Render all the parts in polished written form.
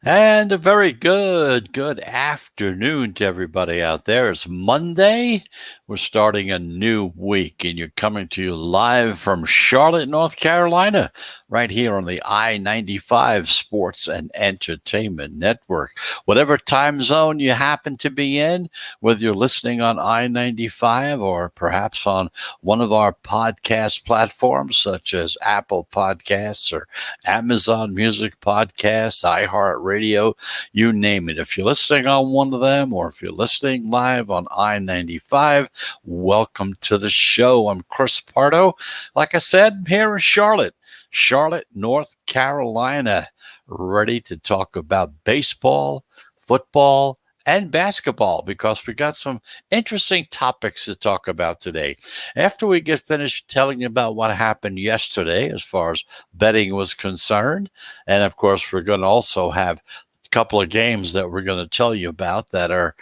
And a very good afternoon to everybody out there. It's Monday. We're starting a new week, and you're coming to you live from Charlotte, North Carolina, right here on the I-95 Sports and Entertainment Network. Whatever time zone you happen to be in, whether you're listening on I-95 or perhaps on one of our podcast platforms, such as Apple Podcasts or Amazon Music Podcasts, iHeartRadio, you name it. If you're listening on one of them or if you're listening live on I-95, welcome to the show. I'm Chris Pardo. Like I said, here in Charlotte, North Carolina, ready to talk about baseball, football, and basketball because we got some interesting topics to talk about today. After we get finished telling you about what happened yesterday as far as betting was concerned, and of course, we're going to also have a couple of games that we're going to tell you about that are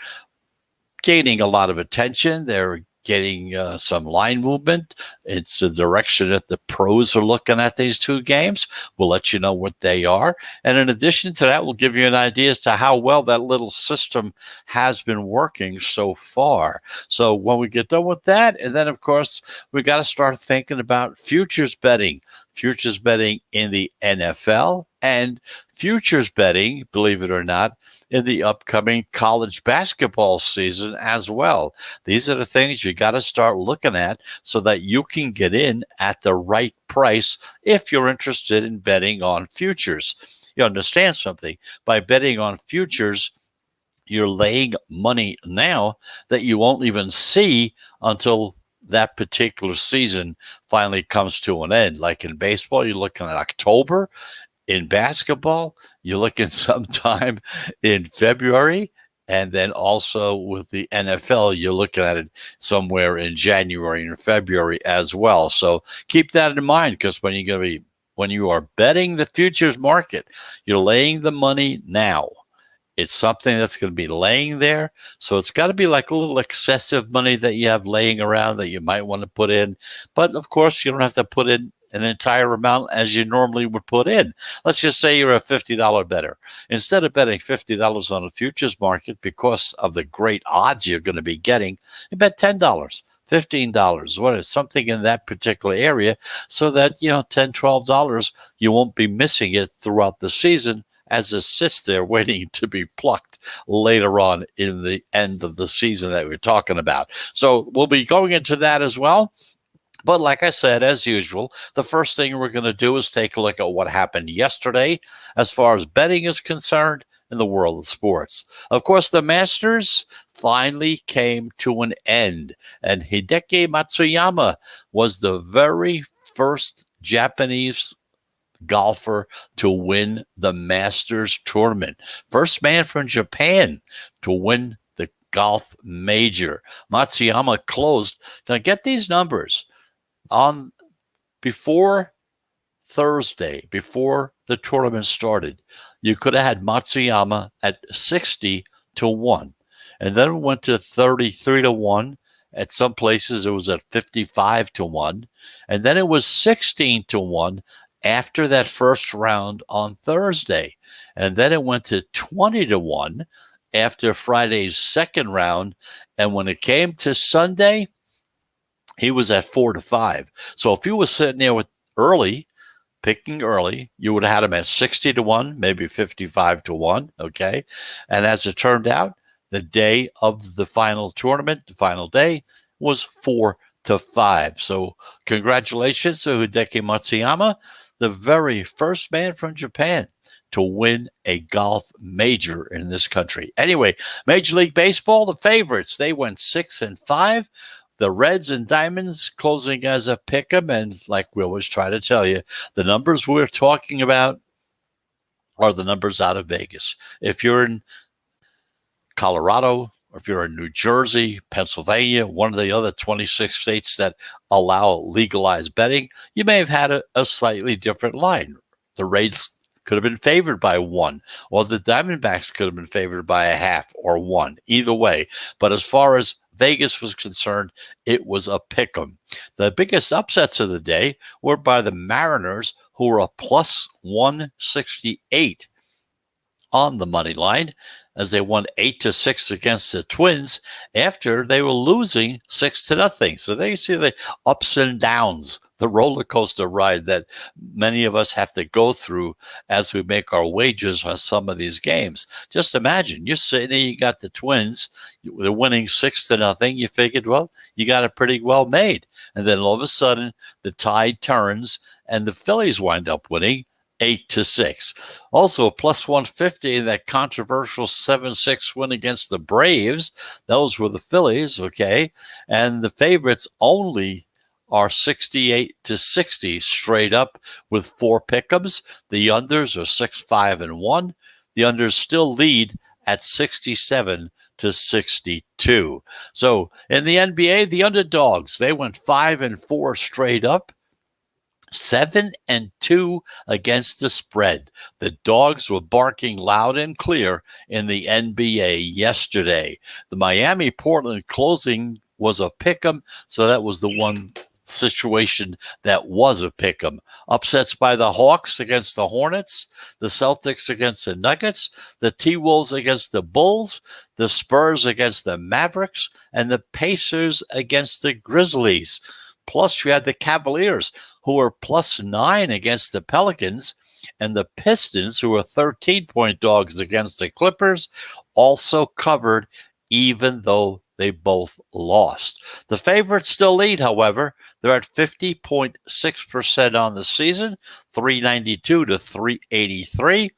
gaining a lot of attention. They're getting some line movement. It's the direction that the pros are looking at these two games. We'll let you know what they are. And in addition to that, we'll give you an idea as to how well that little system has been working so far. So when we get done with that, and then, of course, we got to start thinking about futures betting in the NFL and futures betting, believe it or not, in the upcoming college basketball season as well. These are the things you got to start looking at so that you can get in at the right price if you're interested in betting on futures. You understand something? By betting on futures, you're laying money now that you won't even see until that particular season finally comes to an end. Like in baseball, you're looking at October. In basketball, you're looking sometime in February. And then also with the NFL, you're looking at it somewhere in January and February as well. So keep that in mind because when you are betting the futures market, you're laying the money now. It's something that's going to be laying there. So it's got to be like a little excessive money that you have laying around that you might want to put in. But of course, you don't have to put in an entire amount as you normally would put in. Let's just say you're a $50 bettor. Instead of betting $50 on the futures market because of the great odds you're going to be getting, you bet $10. $15, what is something in that particular area so that, $10, $12, you won't be missing it throughout the season as it sits there waiting to be plucked later on in the end of the season that we're talking about. So we'll be going into that as well. But like I said, as usual, the first thing we're going to do is take a look at what happened yesterday as far as betting is concerned in the world of sports. Of course, the Masters finally came to an end, and Hideki Matsuyama was the very first Japanese golfer to win the Masters tournament. First man from Japan to win the golf major. Matsuyama closed. Now get these numbers. On before Thursday, before the tournament started, you could have had Matsuyama at 60-1. And then it went to 33-1. At some places it was at 55-1. And then it was 16-1 after that first round on Thursday. And then it went to 20-1 after Friday's second round. And when it came to Sunday, he was at 4-5. So if you were sitting there with picking early, you would have had him at 60-1, maybe 55-1. Okay. And as it turned out, the day of the final tournament, the final day, was 4-5. So congratulations to Hideki Matsuyama, the very first man from Japan to win a golf major in this country. Anyway, Major League Baseball, the favorites, they went 6-5. The Reds and Diamonds closing as a pick'em, and like we always try to tell you, the numbers we're talking about are the numbers out of Vegas. If you're in Colorado, or if you're in New Jersey, Pennsylvania, one of the other 26 states that allow legalized betting, you may have had a slightly different line. The Reds could have been favored by 1, or the Diamondbacks could have been favored by a half or 1, either way. But as far as Vegas was concerned, it was a pick'em. The biggest upsets of the day were by the Mariners, who were a plus 168 on the money line as they won 8-6 against the Twins after they were losing 6-0. So there you see the ups and downs, the roller coaster ride that many of us have to go through as we make our wagers on some of these games. Just imagine you're sitting there, you got the Twins, they're winning 6-0. You figured, well, you got it pretty well made. And then all of a sudden, the tide turns and the Phillies wind up winning 8-6. Also, a plus 150 in that controversial 7-6 win against the Braves. Those were the Phillies, okay? And the favorites only are 68-60 straight up with 4 pick'ems. The unders are 6-5-1. The unders still lead at 67-62. So in the NBA, the underdogs, they went 5-4 straight up. 7-2 against the spread. The dogs were barking loud and clear in the NBA yesterday. The Miami Portland closing was a pick'em, so that was the one situation that was a pick'em. Upsets by the Hawks against the Hornets, the Celtics against the Nuggets, the T-Wolves against the Bulls, the Spurs against the Mavericks, and the Pacers against the Grizzlies. Plus, you had the Cavaliers, who were +9 against the Pelicans, and the Pistons, who were 13-point dogs against the Clippers, also covered, even though they both lost. The favorites still lead, however. They're at 50.6% on the season, 392 to 383.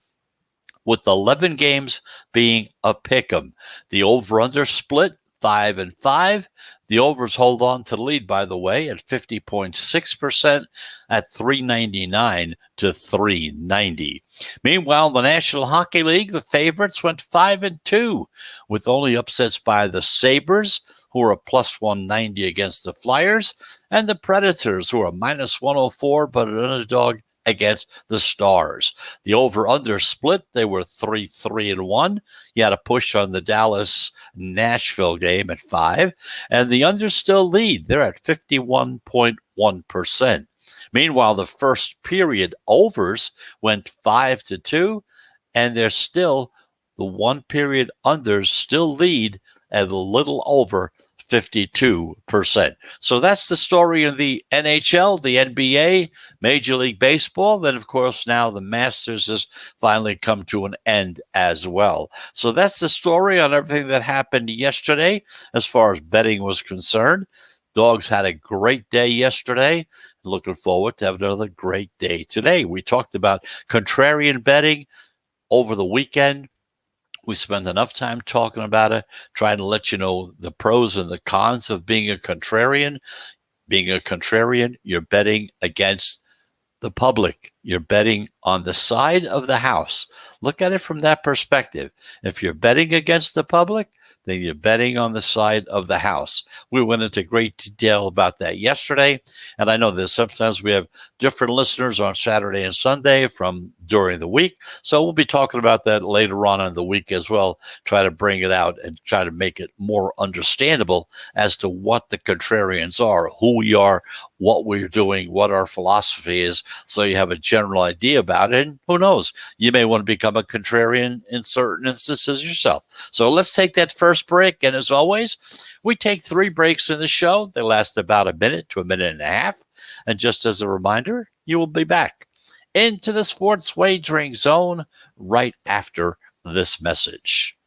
With 11 games being a pick'em. The over-under split 5-5. The overs hold on to the lead, by the way, at 50.6% at 399 to 390. Meanwhile, the National Hockey League, the favorites went 5-2, with only upsets by the Sabres, who are a +190 against the Flyers, and the Predators, who are a -104, but an underdog against the Stars. The over-under split, they were 3-3-1. You had a push on the Dallas-Nashville game at 5, and the unders still lead. They're at 51.1%. Meanwhile, the first period overs went 5-2, and they're still, the one period unders still lead at a little over 52%. So that's the story of the NHL, the NBA, Major League Baseball. Then, of course, now the Masters has finally come to an end as well. So that's the story on everything that happened yesterday as far as betting was concerned. Dogs had a great day yesterday. Looking forward to have another great day today. We talked about contrarian betting over the weekend. We spent enough time talking about it, trying to let you know the pros and the cons of being a contrarian. Being a contrarian, you're betting against the public. You're betting on the side of the house. Look at it from that perspective. If you're betting against the public, then you're betting on the side of the house. We went into great detail about that yesterday, and I know that sometimes we have different listeners on Saturday and Sunday from during the week, so we'll be talking about that later on in the week as well, try to bring it out and try to make it more understandable as to what the contrarians are, who we are, what we're doing, what our philosophy is, so you have a general idea about it. And who knows, you may want to become a contrarian in certain instances yourself. So let's take that first break. And as always, we take 3 breaks in the show. They last about a minute to a minute and a half. And just as a reminder, you will be back into the sports wagering zone right after this message.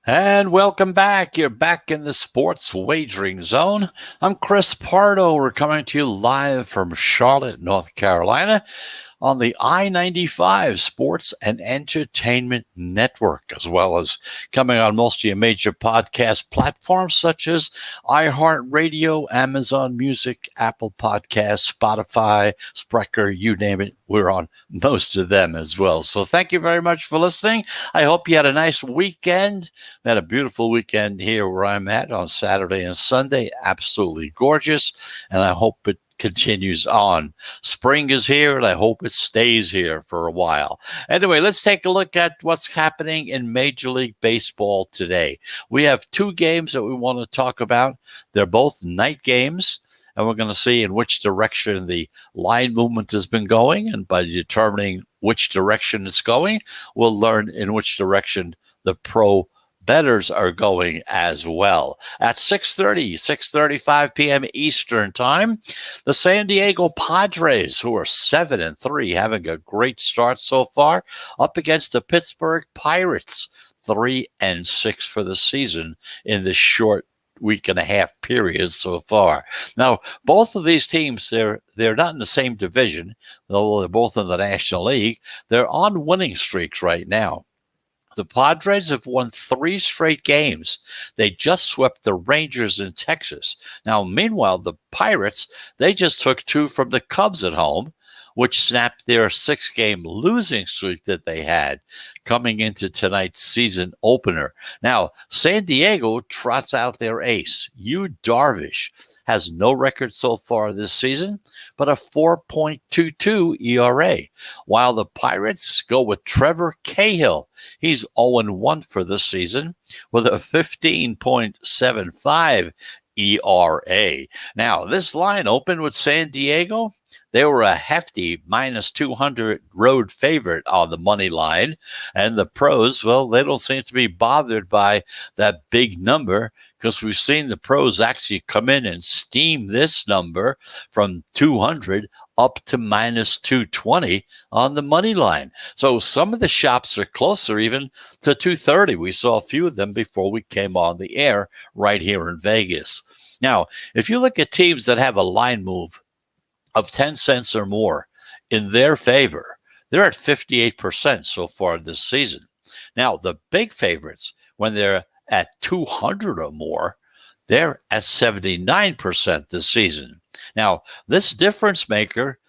And welcome back. You're back in the sports wagering zone. I'm Chris Pardo. We're coming to you live from Charlotte, North Carolina, on the I-95 Sports and Entertainment Network, as well as coming on most of your major podcast platforms such as iHeartRadio, Amazon Music, Apple Podcasts, Spotify, Spreaker, you name it. We're on most of them as well. So thank you very much for listening. I hope you had a nice weekend. We had a beautiful weekend here where I'm at on Saturday and Sunday. Absolutely gorgeous. And I hope it continues on. Spring is here, and I hope it stays here for a while. Anyway, let's take a look at what's happening in Major League Baseball today. We have two games that we want to talk about. They're both night games, and we're going to see in which direction the line movement has been going, and by determining which direction it's going, we'll learn in which direction the pro bettors are going as well. At 6:35 p.m. Eastern Time, the San Diego Padres, who are 7-3, having a great start so far, up against the Pittsburgh Pirates, 3-6 for the season in this short week and a half period so far. Now, both of these teams, they're not in the same division, though they're both in the National League. They're on winning streaks right now. The Padres have won 3 straight games. They just swept the Rangers in Texas. Now, meanwhile, the Pirates, they just took 2 from the Cubs at home, which snapped their 6-game losing streak that they had coming into tonight's season opener. Now, San Diego trots out their ace. Yu Darvish has no record so far this season, but a 4.22 ERA, while the Pirates go with Trevor Cahill. He's 0-1 for the season with a 15.75 ERA. Now, this line opened with San Diego. They were a hefty minus 200 road favorite on the money line. And the pros, well, they don't seem to be bothered by that big number, because we've seen the pros actually come in and steam this number from 200 up to minus 220 on the money line. So some of the shops are closer even to 230. We saw a few of them before we came on the air right here in Vegas. Now, if you look at teams that have a line move of 10 cents or more in their favor, they're at 58% so far this season. Now, the big favorites, when they're at 200 or more, they're at 79% this season. Now, this difference maker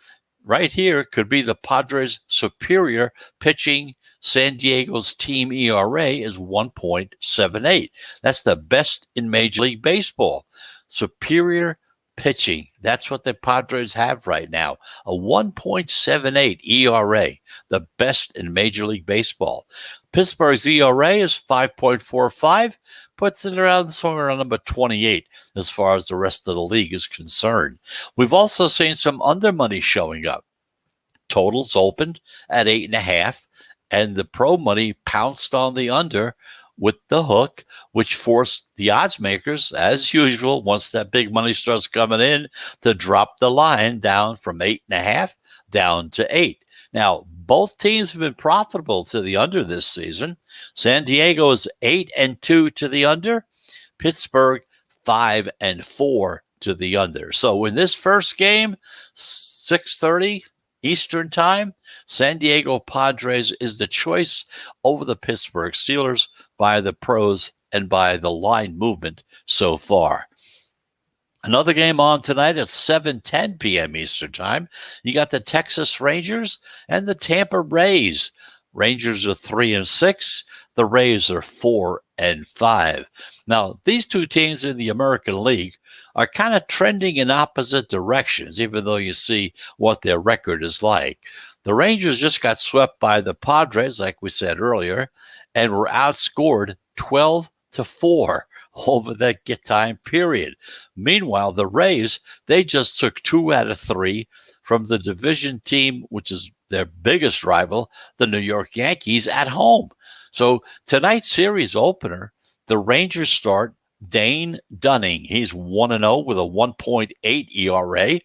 right here could be the Padres' superior pitching. San Diego's team ERA is 1.78. That's the best in Major League Baseball. Superior pitching. That's what the Padres have right now. A 1.78 ERA, the best in Major League Baseball. Pittsburgh's ERA is 5.45, puts it around somewhere around number 28 as far as the rest of the league is concerned. We've also seen some under money showing up. Totals opened at 8.5, and the pro money pounced on the under with the hook, which forced the odds makers, as usual, once that big money starts coming in, to drop the line down from 8.5 down to 8. Now, both teams have been profitable to the under this season. San Diego is 8-2 to the under. Pittsburgh 5-4 to the under. So in this first game, 6:30 Eastern Time, San Diego Padres is the choice over the Pittsburgh Steelers by the pros and by the line movement so far. Another game on tonight at 7:10 p.m. Eastern Time. You got the Texas Rangers and the Tampa Rays. Rangers are 3-6. The Rays are 4-5. Now, these two teams in the American League are kind of trending in opposite directions, even though you see what their record is like. The Rangers just got swept by the Padres, like we said earlier, and were outscored 12-4 over that time period. Meanwhile, the Rays, they just took 2 out of 3 from the division team, which is their biggest rival, the New York Yankees, at home. So tonight's series opener, the Rangers start Dane Dunning, he's 1-0 with a 1.8 ERA,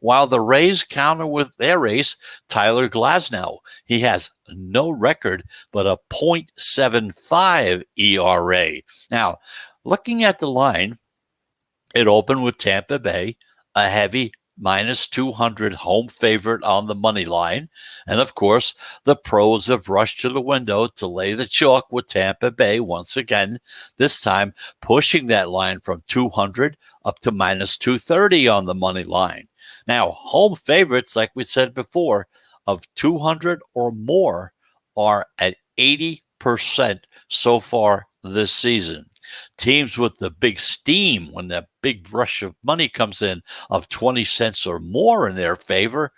while the Rays counter with their ace, Tyler Glasnow. He has no record but a .75 ERA. Now, looking at the line, it opened with Tampa Bay, a heavy minus 200 home favorite on the money line. And of course, the pros have rushed to the window to lay the chalk with Tampa Bay once again, this time pushing that line from 200 up to minus 230 on the money line. Now, home favorites, like we said before, of 200 or more are at 80% so far this season. Teams with the big steam, when that big rush of money comes in of 20 cents or more in their favor,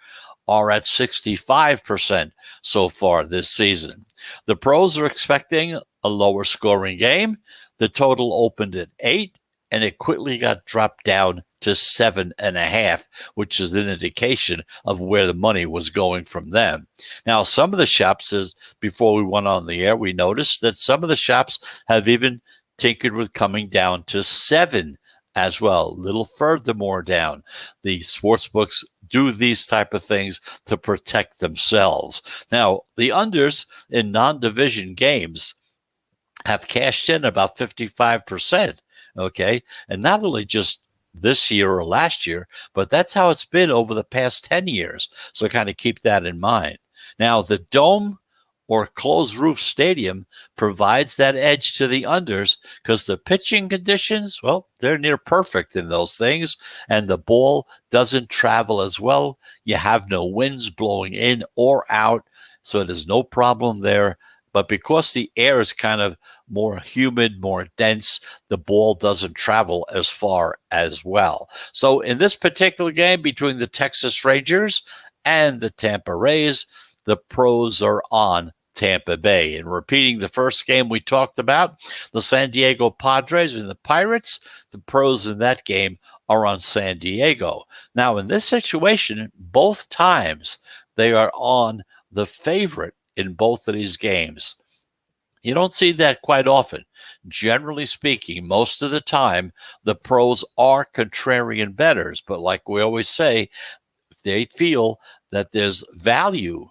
are at 65% so far this season. The pros are expecting a lower scoring game. The total opened at 8, and it quickly got dropped down to 7.5, which is an indication of where the money was going from them. Now, some of the shops, before we went on the air, we noticed that some of the shops have even tinkered with coming down to 7 as well, a little furthermore down. The sports books do these type of things to protect themselves. Now, the unders in non-division games have cashed in about 55%, okay? And not only just this year or last year, but that's how it's been over the past 10 years. So kind of keep that in mind. Now, the Dome or closed roof stadium provides that edge to the unders because the pitching conditions, well, they're near perfect in those things, and the ball doesn't travel as well. You have no winds blowing in or out, so there's no problem there. But because the air is kind of more humid, more dense, the ball doesn't travel as far as well. So in this particular game between the Texas Rangers and the Tampa Rays, the pros are on Tampa Bay. And repeating the first game we talked about, the San Diego Padres and the Pirates, the pros in that game are on San Diego. Now, in this situation, both times they are on the favorite in both of these games. You don't see that quite often. Generally speaking, most of the time, the pros are contrarian bettors. But like we always say, if they feel that there's value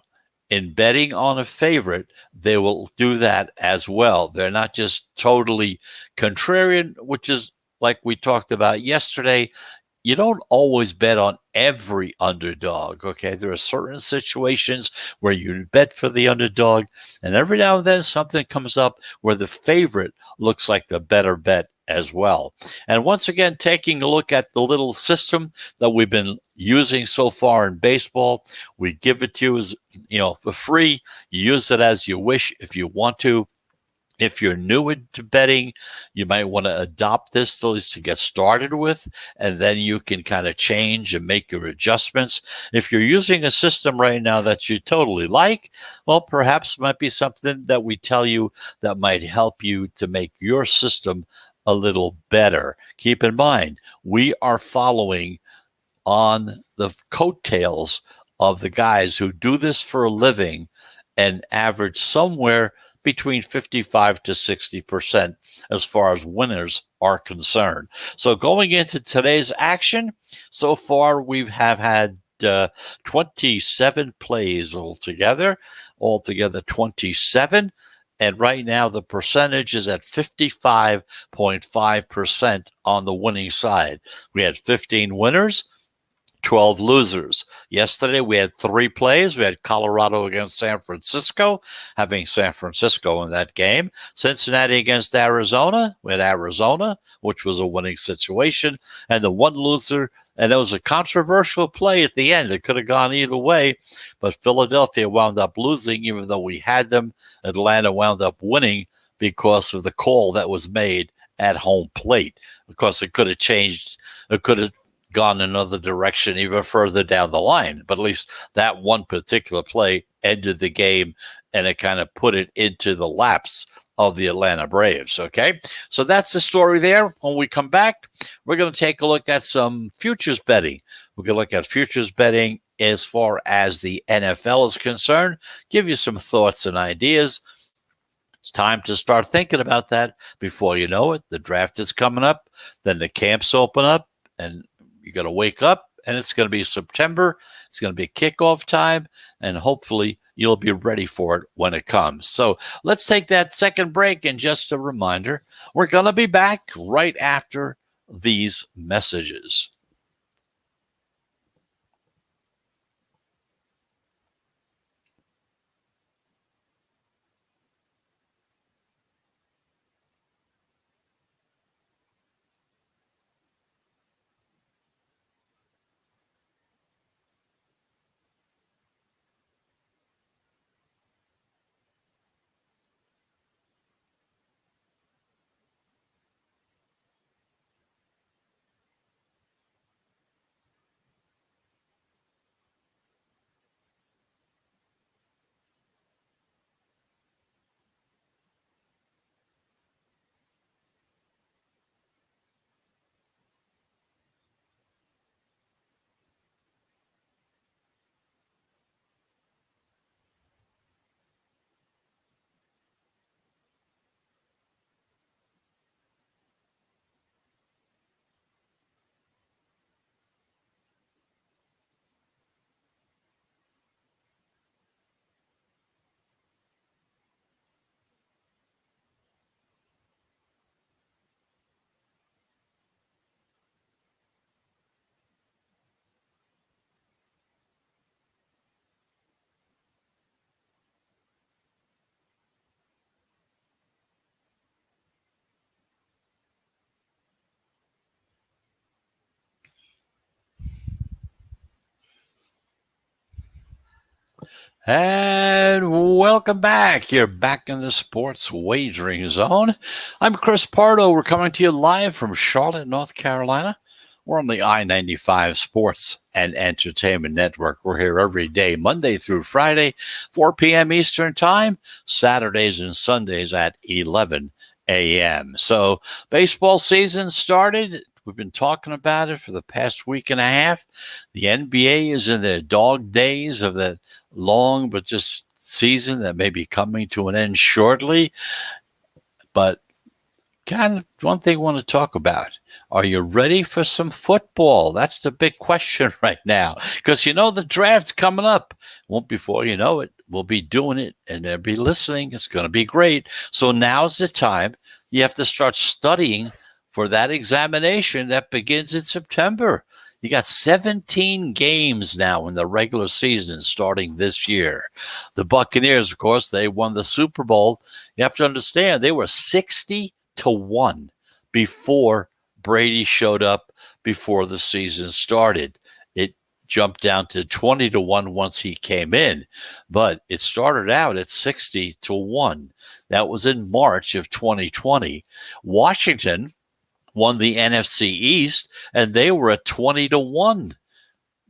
in betting on a favorite, they will do that as well. They're not just totally contrarian, which is like we talked about yesterday. You don't always bet on every underdog, okay? There are certain situations where you bet for the underdog, and every now and then something comes up where the favorite looks like the better bet as well. And once again, taking a look at the little system that we've been using so far in baseball, we give it to you as, for free. You use it as you wish if you want to. If you're new into betting, you might want to adopt this at least to get started with, and then you can kind of change and make your adjustments. If you're using a system right now that you totally like, well, perhaps it might be something that we tell you that might help you to make your system a little better. Keep in mind, we are following on the coattails of the guys who do this for a living and average somewhere between 55 to 60% as far as winners are concerned. So going into today's action, so far we have had 27 plays altogether 27. And right now the percentage is at 55.5% on the winning side. We had 15 winners, 12 losers. Yesterday, we had 3 plays. We had Colorado against San Francisco, having San Francisco in that game. Cincinnati against Arizona. We had Arizona, which was a winning situation. And the one loser, and it was a controversial play at the end. It could have gone either way, but Philadelphia wound up losing, even though we had them. Atlanta wound up winning because of the call that was made at home plate. Of course, it could have changed. It could have gone another direction even further down the line. But at least that one particular play ended the game, and it kind of put it into the laps of the Atlanta Braves, okay? So that's the story there. When we come back, we're going to take a look at some futures betting. We're going to look at futures betting as far as the NFL is concerned, give you some thoughts and ideas. It's time to start thinking about that. Before you know it, the draft is coming up, then the camps open up, and you're going to wake up, and it's going to be September. It's going to be kickoff time, and hopefully you'll be ready for it when it comes. So let's take that second break, and just a reminder, we're going to be back right after these messages. And welcome back. You're back in the sports wagering zone. I'm Chris Pardo. We're coming to you live from Charlotte, North Carolina. We're on the I-95 Sports and Entertainment Network. We're here every day, Monday through Friday, 4 p.m. Eastern Time, Saturdays and Sundays at 11 a.m. So baseball season started. We've been talking about it for the past week and a half. The NBA is in their dog days of the long but just season that may be coming to an end shortly. But kind of one thing I want to talk about. Are you ready for some football? That's the big question right now. Because the draft's coming up. Well, before you know it, we'll be doing it and they'll be listening. It's going to be great. So now's the time. You have to start studying for that examination that begins in September. You got 17 games now in the regular season starting this year. The Buccaneers, of course, they won the Super Bowl. You have to understand, they were 60-1 before Brady showed up before the season started. It jumped down to 20-1 once he came in, but it started out at 60-1. That was in March of 2020. Washington won the NFC East, and they were a 20-1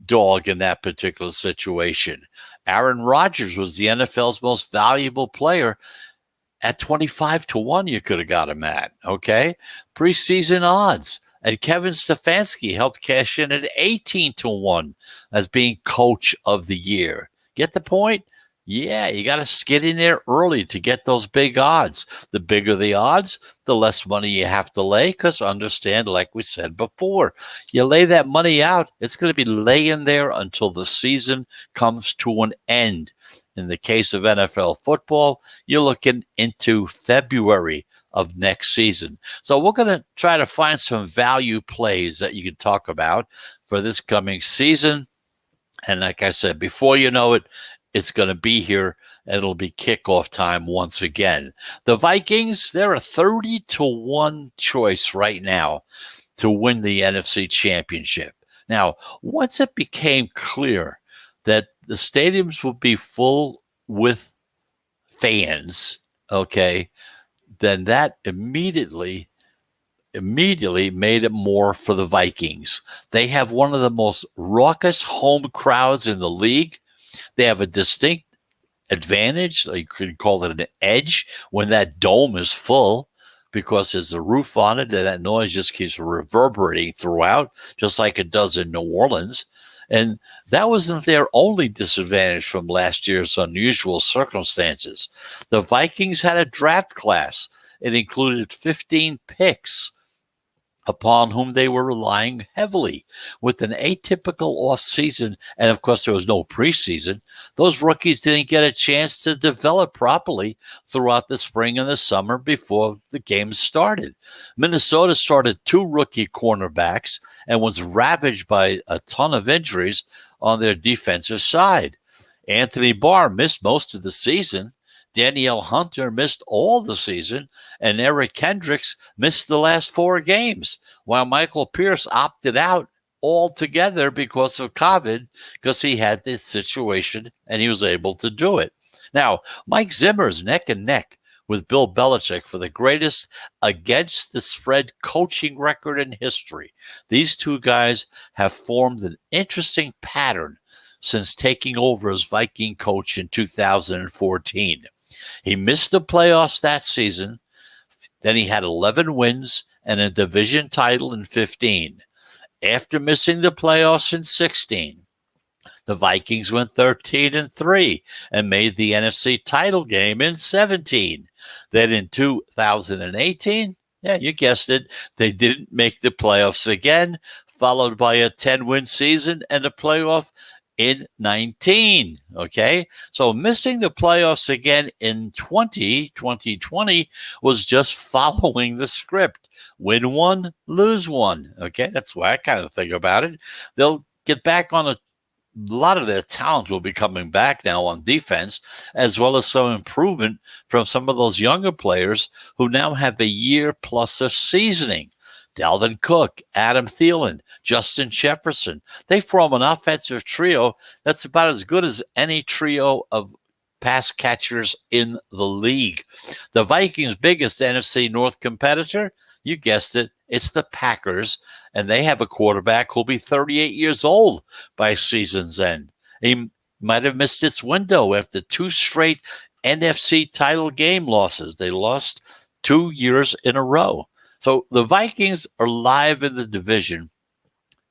dog in that particular situation. Aaron Rodgers was the NFL's most valuable player. At 25-1, you could have got him at, okay? Preseason odds. And Kevin Stefanski helped cash in at 18-1 as being coach of the year. Get the point? Yeah, you got to get in there early to get those big odds. The bigger the odds, the less money you have to lay, because understand, like we said before, you lay that money out, it's going to be laying there until the season comes to an end. In the case of NFL football, you're looking into February of next season. So we're going to try to find some value plays that you can talk about for this coming season. And like I said, before you know it, it's going to be here, and it'll be kickoff time once again. The Vikings, they're a 30-1 choice right now to win the NFC Championship. Now, once it became clear that the stadiums would be full with fans, okay, then that immediately made it more for the Vikings. They have one of the most raucous home crowds in the league. They have a distinct advantage. You could call it an edge when that dome is full, because there's a roof on it and that noise just keeps reverberating throughout, just like it does in New Orleans. And that wasn't their only disadvantage from last year's unusual circumstances. The Vikings had a draft class. It included 15 picks upon whom they were relying heavily. With an atypical offseason, and of course there was no preseason, those rookies didn't get a chance to develop properly throughout the spring and the summer before the games started. Minnesota started 2 rookie cornerbacks and was ravaged by a ton of injuries on their defensive side. Anthony Barr missed most of the season. Danielle Hunter missed all the season, and Eric Kendricks missed the last 4 games, while Michael Pierce opted out altogether because of COVID, because he had this situation and he was able to do it. Now, Mike Zimmer is neck and neck with Bill Belichick for the greatest against the spread coaching record in history. These two guys have formed an interesting pattern since taking over as Viking coach in 2014. He missed the playoffs that season. Then he had 11 wins and a division title in 15. After missing the playoffs in 16, the Vikings went 13-3 and made the NFC title game in 17. Then in 2018, yeah, you guessed it, they didn't make the playoffs again, followed by a 10-win season and a playoff in 19. Okay, so missing the playoffs again in 2020 was just following the script. Win one, lose one. Okay, that's why I kind of think about it. They'll get back on a lot of their talent will be coming back now on defense, as well as some improvement from some of those younger players who now have a year plus of seasoning. Dalvin Cook, Adam Thielen, Justin Jefferson. They form an offensive trio that's about as good as any trio of pass catchers in the league. The Vikings' biggest NFC North competitor, you guessed it, it's the Packers, and they have a quarterback who'll be 38 years old by season's end. He might have missed its window after 2 straight NFC title game losses. They lost 2 years in a row. So the Vikings are live in the division,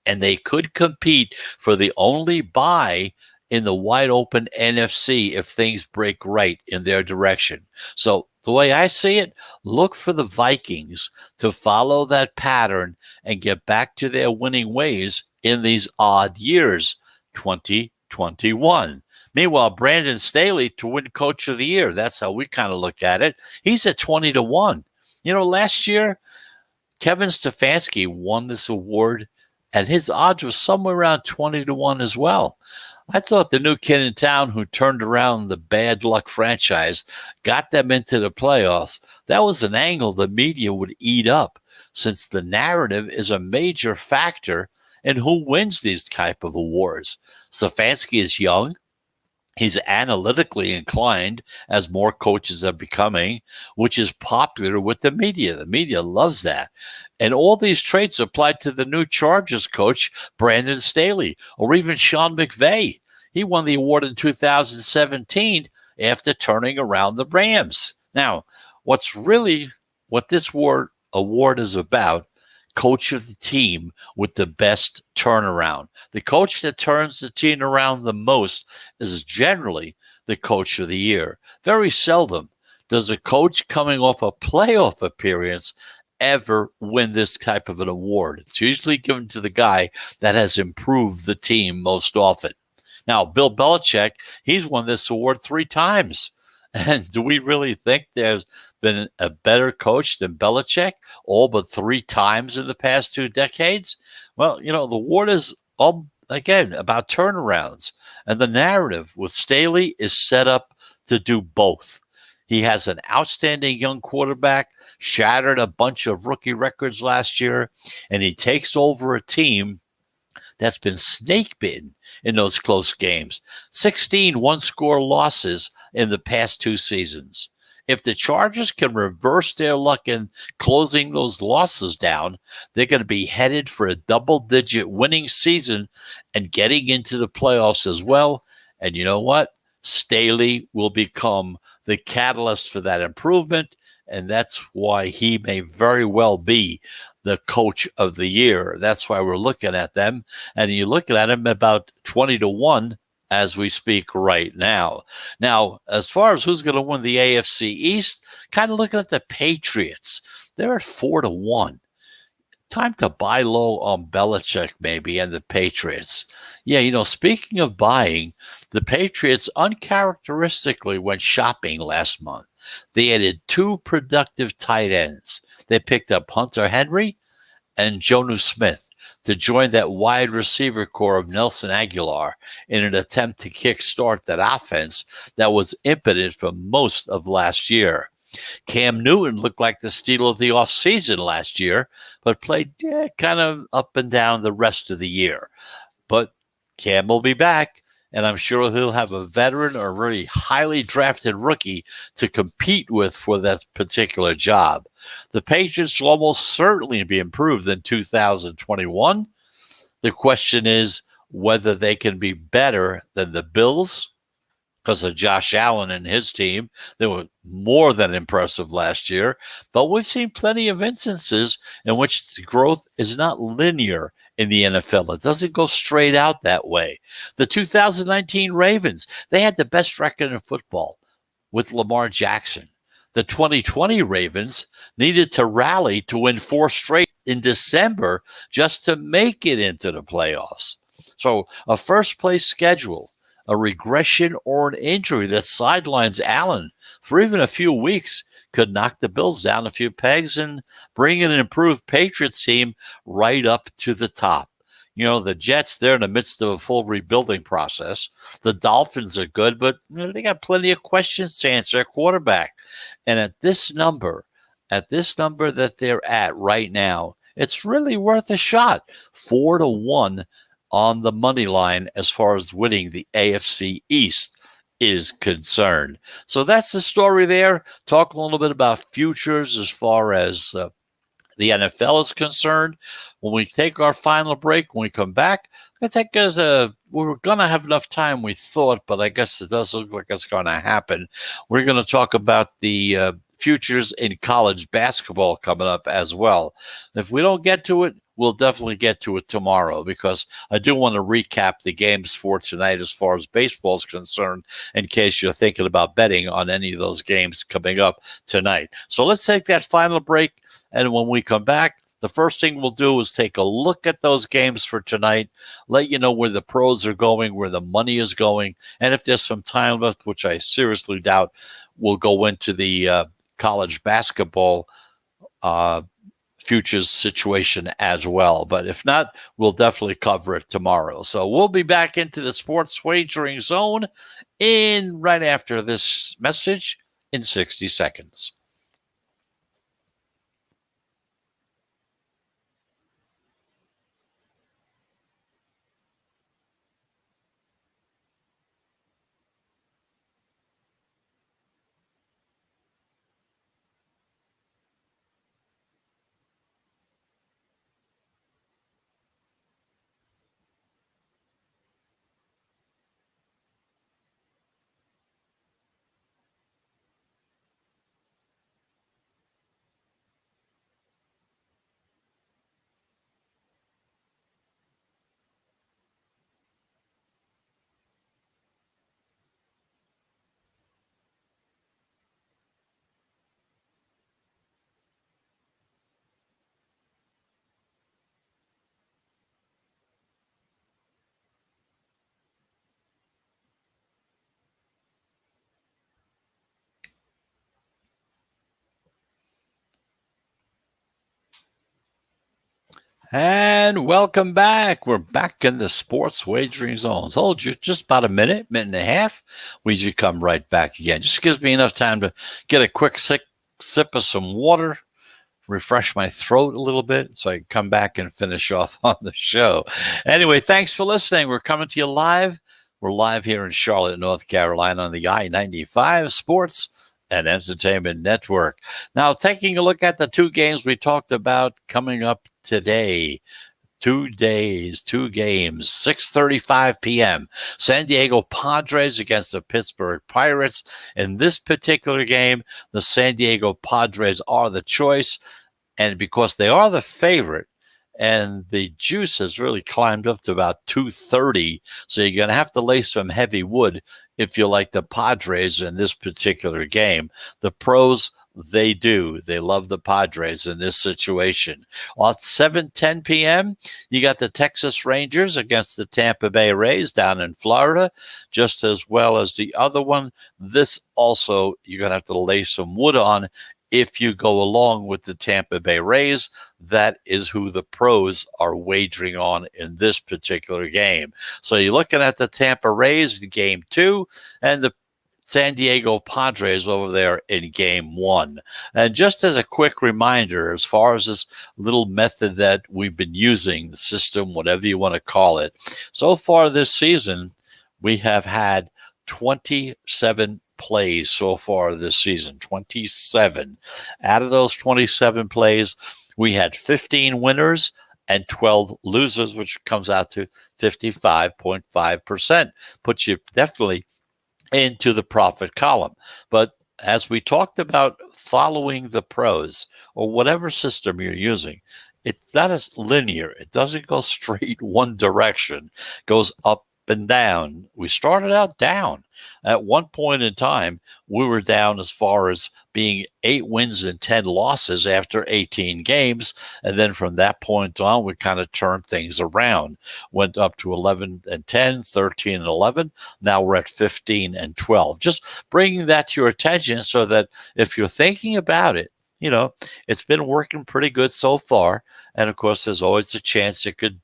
and they could compete for the only bye in the wide open NFC if things break right in their direction. So the way I see it, look for the Vikings to follow that pattern and get back to their winning ways in these odd years, 2021. Meanwhile, Brandon Staley to win Coach of the Year. That's how we kind of look at it. He's at 20-1. You know, last year, Kevin Stefanski won this award, and his odds were somewhere around 20-1 as well. I thought the new kid in town who turned around the bad luck franchise, got them into the playoffs. That was an angle the media would eat up, since the narrative is a major factor in who wins these type of awards. Stefanski is young. He's analytically inclined, as more coaches are becoming, which is popular with the media. The media loves that. And all these traits apply to the new Chargers coach, Brandon Staley, or even Sean McVay. He won the award in 2017 after turning around the Rams. Now, what this award is about, coach of the team with the best turnaround. The coach that turns the team around the most is generally the coach of the year. Very seldom does a coach coming off a playoff appearance ever win this type of an award. It's usually given to the guy that has improved the team most often. Now, Bill Belichick, he's won this award 3 times. And do we really think there's been a better coach than Belichick all but 3 times in the past 2 decades? Well, you know, the award is, again, about turnarounds. And the narrative with Staley is set up to do both. He has an outstanding young quarterback, shattered a bunch of rookie records last year, and he takes over a team that's been snake-bitten in those close games. 16 one-score losses in the past 2 seasons. If the Chargers can reverse their luck in closing those losses down, they're going to be headed for a double-digit winning season and getting into the playoffs as well. And you know what? Staley will become the catalyst for that improvement, and that's why he may very well be the coach of the year. That's why we're looking at them. And you're looking at them about 20-1 as we speak right now. Now, as far as who's going to win the AFC East, kind of looking at the Patriots. They're at 4-1. Time to buy low on Belichick, maybe, and the Patriots. Yeah, speaking of buying, the Patriots uncharacteristically went shopping last month. They added 2 productive tight ends. They picked up Hunter Henry and Jonnu Smith to join that wide receiver core of Nelson Aguilar in an attempt to kickstart that offense that was impotent for most of last year. Cam Newton looked like the steal of the offseason last year, but played kind of up and down the rest of the year. But Cam will be back, and I'm sure he'll have a veteran or really highly drafted rookie to compete with for that particular job. The Patriots will almost certainly be improved in 2021. The question is whether they can be better than the Bills, because of Josh Allen and his team. They were more than impressive last year. But we've seen plenty of instances in which the growth is not linear in the NFL. It doesn't go straight out that way. The 2019 Ravens, they had the best record in football with Lamar Jackson. The 2020 Ravens needed to rally to win 4 straight in December just to make it into the playoffs. So a first-place schedule, a regression or an injury that sidelines Allen for even a few weeks could knock the Bills down a few pegs and bring in an improved Patriots team right up to the top. The Jets, they're in the midst of a full rebuilding process. The Dolphins are good, but they got plenty of questions to answer at quarterback. And at this number that they're at right now, it's really worth a shot. 4-1 on the money line as far as winning the AFC East is concerned. So that's the story there. Talk a little bit about futures as far as the NFL is concerned. When we take our final break, when we come back, we're going to have enough time, we thought, but I guess it does look like it's going to happen. We're going to talk about the futures in college basketball coming up as well. If we don't get to it, we'll definitely get to it tomorrow, because I do want to recap the games for tonight as far as baseball is concerned, in case you're thinking about betting on any of those games coming up tonight. So let's take that final break, and when we come back, the first thing we'll do is take a look at those games for tonight, let you know where the pros are going, where the money is going, and if there's some time left, which I seriously doubt, we'll go into the college basketball futures situation as well. But if not, we'll definitely cover it tomorrow. So we'll be back into the sports wagering zone right after this message in 60 seconds. And welcome back. We're back in the sports wagering zone. Told you just about a minute and a half. We should come right back again. Just gives me enough time to get a quick sip of some water, refresh my throat a little bit so I can come back and finish off on the show. Anyway, thanks for listening. We're coming to you live. We're live here in Charlotte, North Carolina on the I-95 Sports and Entertainment Network. Now, taking a look at the 2 games we talked about coming up today. 2 games, 6:35 p.m. San Diego Padres against the Pittsburgh Pirates. In this particular game, the San Diego Padres are the choice. And because they are the favorite, and the juice has really climbed up to about 230, so you're going to have to lay some heavy wood if you like the Padres in this particular game. The pros, they do. They love the Padres in this situation. At 7:10 p.m., you got the Texas Rangers against the Tampa Bay Rays down in Florida, just as well as the other one. This also, you're going to have to lay some wood on if you go along with the Tampa Bay Rays. That is who the pros are wagering on in this particular game. So you're looking at the Tampa Rays in game 2 and the San Diego Padres over there in game 1. And just as a quick reminder, as far as this little method that we've been using, the system, whatever you want to call it, so far this season, we have had 27 plays so far this season, 27. Out of those 27 plays, we had 15 winners and 12 losers, which comes out to 55.5%. Puts you definitely into the profit column. But as we talked about following the pros or whatever system you're using, it's not as linear. It doesn't go straight one direction. It goes up and down. We started out down. At one point in time, we were down as far as being 8 wins and 10 losses after 18 games. And then from that point on, we kind of turned things around. Went up to 11 and 10, 13 and 11. Now we're at 15 and 12. Just bringing that to your attention so that if you're thinking about it, it's been working pretty good so far. And of course, there's always a chance it could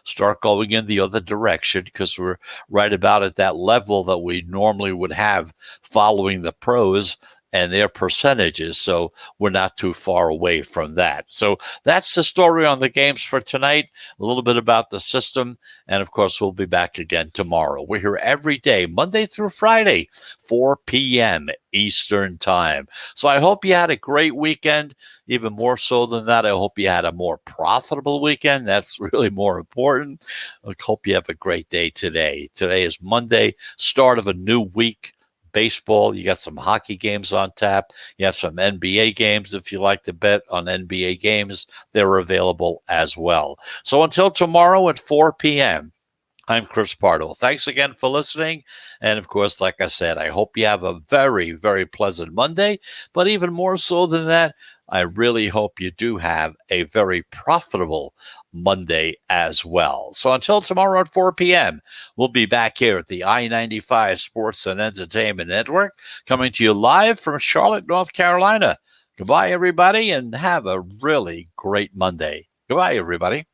start going in the other direction because we're right about at that level that we normally would have following the pros and their percentages. So we're not too far away from that. So that's the story on the games for tonight, a little bit about the system. And of course, we'll be back again tomorrow. We're here every day, Monday through Friday, 4 p.m. Eastern time. So I hope you had a great weekend. Even more so than that, I hope you had a more profitable weekend. That's really more important. I hope you have a great day today. Today is Monday, start of a new week. Baseball, you got some hockey games on tap. You have some NBA games. If you like to bet on NBA games, they're available as well. So until tomorrow at 4 p.m., I'm Chris Pardo. Thanks again for listening. And of course, like I said, I hope you have a very, very pleasant Monday. But even more so than that, I really hope you do have a very profitable Monday as well. So until tomorrow at 4 p.m., we'll be back here at the I-95 Sports and Entertainment Network, coming to you live from Charlotte, North Carolina. Goodbye, everybody, and have a really great Monday. Goodbye, everybody.